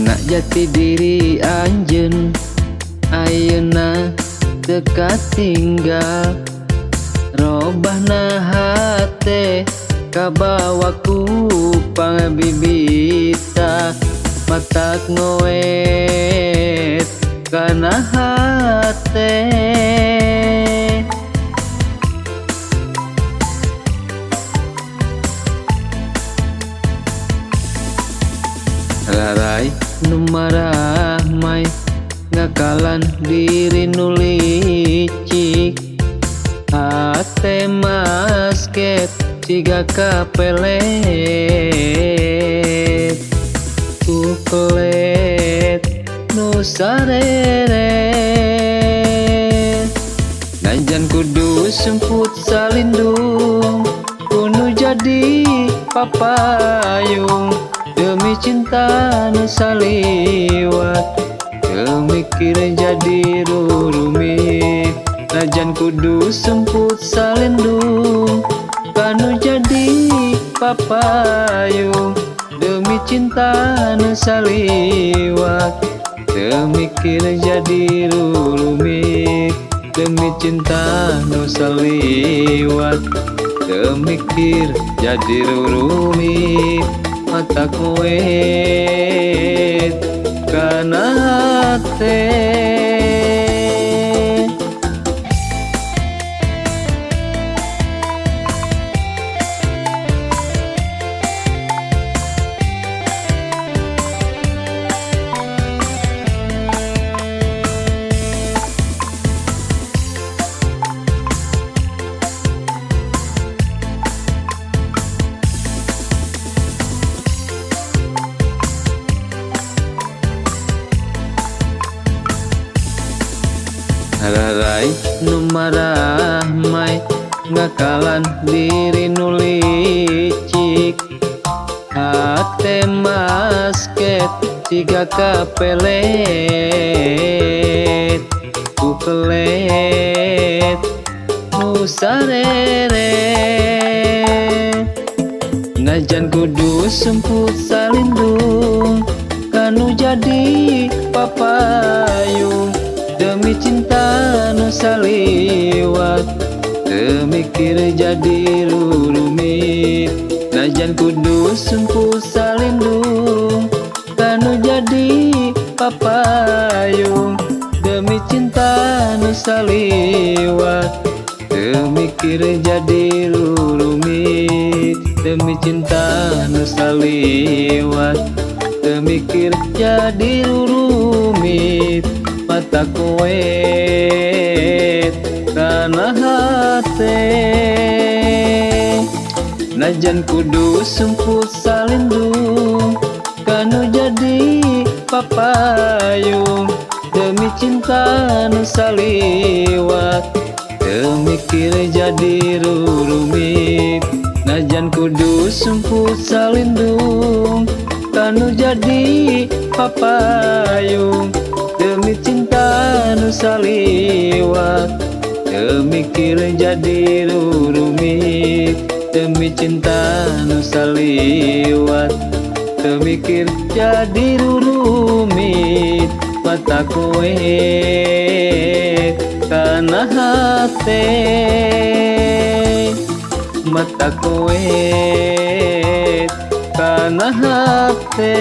Nak jati diri anjeun ayeuna dekat tinggal, robahna hate kabawa ku pangabibita, matak ngoet kana hate. Larai nu marah mai ngakalan diri nu licik, hate masket siga kapelet, kupelet nu sareret. Najan kudu semput salindung, kudu jadi papayung, demi cinta nu saliwat, mikir jadi rumit. Najan kudu semput salindung, kanu jadi papayung, demi cinta nu saliwat, mikir jadi rumit. Demi cinta nu saliwat, mikir jadi rumit. Mata kuet kana hate. Larai nu marah mai ngakalan diri nu licik, hate masket siga kapelet, kupelet nu sareret. Najan kudu semput salindung, kanu jadi papayung, demi cinta nu saliwat, mikir jadi rumit. Najan kudu semput salindung, kanu jadi papayung, demi cinta nu saliwat, mikir jadi rumit. Demi cinta nu saliwat, mikir jadi rumit. Mata kuet kana hate. Najan kudu semput salindung, kanu jadi papayung, demi cinta nu saliwat, mikir jadi rumit. Najan kudu semput salindung, kanu jadi papayung, demi cinta nu saliwat, mikir jadi rumit. Demi cinta nu saliwat, mikir jadi rumit. Mata kuet kana hate. Mata kuet kana hate.